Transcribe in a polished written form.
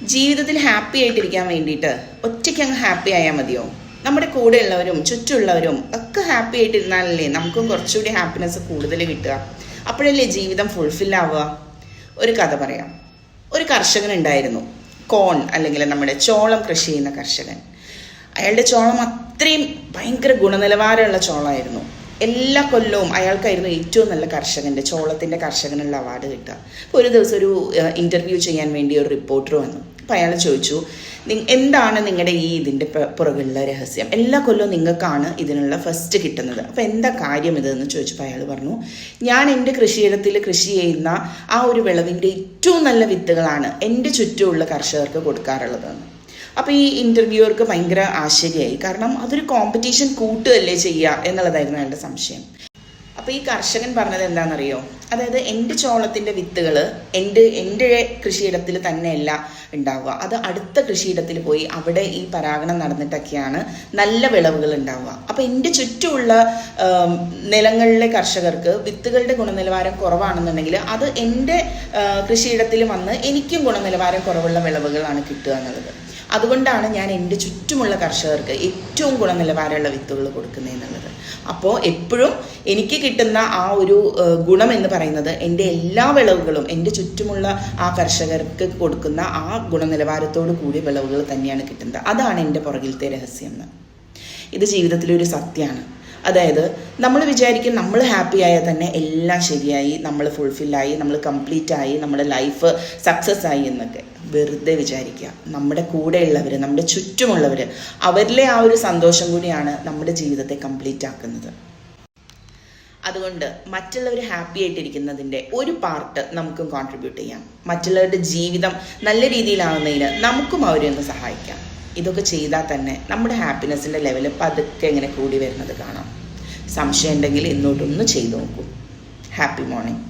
ജീവിതത്തിൽ ഹാപ്പി ആയിട്ടിരിക്കാൻ വേണ്ടിയിട്ട് ഒറ്റയ്ക്ക് അങ്ങ് ഹാപ്പി ആയാൽ മതിയോ? നമ്മുടെ കൂടെയുള്ളവരും ചുറ്റുമുള്ളവരും ഒക്കെ ഹാപ്പി ആയിട്ടിരുന്നാലല്ലേ നമുക്കും കുറച്ചുകൂടി ഹാപ്പിനെസ് കൂടുതൽ കിട്ടുക. അപ്പോഴല്ലേ ജീവിതം ഫുൾഫിൽ ആവുക. ഒരു കഥ പറയാം. ഒരു കർഷകനുണ്ടായിരുന്നു, കോൺ അല്ലെങ്കിൽ നമ്മുടെ ചോളം കൃഷി ചെയ്യുന്ന കർഷകൻ. അയാളുടെ ചോളം അത്രയും ഭയങ്കര ഗുണനിലവാരമുള്ള ചോളമായിരുന്നു. എല്ലാ കൊല്ലവും അയാൾക്കായിരുന്നു ഏറ്റവും നല്ല ചോളത്തിൻ്റെ കർഷകനുള്ള അവാർഡ് കിട്ടുക. അപ്പോൾ ഒരു ദിവസം ഒരു ഇൻ്റർവ്യൂ ചെയ്യാൻ വേണ്ടി ഒരു റിപ്പോർട്ടർ വന്നു. അപ്പോൾ അയാൾ ചോദിച്ചു, എന്താണ് നിങ്ങളുടെ ഇതിൻ്റെ പുറകിലുള്ള രഹസ്യം? എല്ലാ കൊല്ലവും നിങ്ങൾക്കാണ് ഇതിനുള്ള ഫസ്റ്റ് കിട്ടുന്നത്, അപ്പോൾ എന്താ കാര്യം ഇതെന്ന് ചോദിച്ചപ്പോൾ അയാൾ പറഞ്ഞു, ഞാൻ എൻ്റെ കൃഷിയിടത്തിൽ കൃഷി ചെയ്യുന്ന ആ ഒരു വിളവിൻ്റെ ഏറ്റവും നല്ല വിത്തുകളാണ് എൻ്റെ ചുറ്റുമുള്ള കർഷകർക്ക് കൊടുക്കാറുള്ളതെന്ന്. അപ്പോൾ ഈ ഇൻ്റർവ്യൂവർക്ക് ഭയങ്കര ആശ്ചര്യമായി. കാരണം അതൊരു കോമ്പറ്റീഷൻ കൂട്ടുകയല്ലേ ചെയ്യുക എന്നുള്ളതായിരുന്നു അയാളുടെ സംശയം. അപ്പോൾ ഈ കർഷകൻ പറഞ്ഞത് എന്താണെന്നറിയോ? അതായത് എൻ്റെ ചോളത്തിൻ്റെ വിത്തുകൾ എൻ്റെ കൃഷിയിടത്തിൽ തന്നെയല്ല ഉണ്ടാവുക, അത് അടുത്ത കൃഷിയിടത്തിൽ പോയി അവിടെ ഈ പരാഗണം നടന്നിട്ടൊക്കെയാണ് നല്ല വിളവുകൾ ഉണ്ടാവുക. അപ്പോൾ എൻ്റെ ചുറ്റുമുള്ള നിലങ്ങളിലെ കർഷകർക്ക് വിത്തുകളുടെ ഗുണനിലവാരം കുറവാണെന്നുണ്ടെങ്കിൽ അത് എൻ്റെ കൃഷിയിടത്തിൽ വന്ന് എനിക്കും ഗുണനിലവാരം കുറവുള്ള വിളവുകളാണ് കിട്ടുക എന്നുള്ളത്. അതുകൊണ്ടാണ് ഞാൻ എൻ്റെ ചുറ്റുമുള്ള കർഷകർക്ക് ഏറ്റവും ഗുണനിലവാരമുള്ള വിത്തുകൾ കൊടുക്കുന്നതെന്നുള്ളത്. അപ്പോൾ എപ്പോഴും എനിക്ക് കിട്ടുന്ന ആ ഒരു ഗുണം എന്ന് പറയുന്നത് എൻ്റെ എല്ലാ വിളവുകളും എൻ്റെ ചുറ്റുമുള്ള ആ കർഷകർക്ക് കൊടുക്കുന്ന ആ ഗുണനിലവാരത്തോടു കൂടിയ വിളവുകൾ തന്നെയാണ് കിട്ടുന്നത്. അതാണ് എൻ്റെ പുറകിലത്തെ രഹസ്യം എന്ന്. ഇത് ജീവിതത്തിലൊരു സത്യമാണ്. അതായത് നമ്മൾ വിചാരിക്കും നമ്മൾ ഹാപ്പി ആയാൽ തന്നെ എല്ലാം ശരിയായി, നമ്മൾ ഫുൾഫില്ലായി, നമ്മൾ കംപ്ലീറ്റ് ആയി, നമ്മുടെ ലൈഫ് സക്സസ് ആയി എന്നൊക്കെ. വെറുതെ വിചാരിക്കുക. നമ്മുടെ കൂടെയുള്ളവർ, നമ്മുടെ ചുറ്റുമുള്ളവർ, അവരിലെ ആ ഒരു സന്തോഷം കൂടിയാണ് നമ്മുടെ ജീവിതത്തെ കംപ്ലീറ്റ് ആക്കുന്നത്. അതുകൊണ്ട് മറ്റുള്ളവർ ഹാപ്പി ആയിട്ടിരിക്കുന്നതിൻ്റെ ഒരു പാർട്ട് നമുക്കും കോൺട്രിബ്യൂട്ട് ചെയ്യാം. മറ്റുള്ളവരുടെ ജീവിതം നല്ല രീതിയിലാവുന്നതിന് നമുക്കും അവരെ ഒന്ന് സഹായിക്കാം. ഇതൊക്കെ ചെയ്താൽ തന്നെ നമ്മുടെ ഹാപ്പിനെസ്സിൻ്റെ ലെവൽ പതുക്കെ എങ്ങനെ കൂടി വരുന്നത് കാണാം. സംശയം ഉണ്ടെങ്കിൽ ഇന്നോട്ടൊന്ന് ചെയ്തു നോക്കൂ. Happy morning.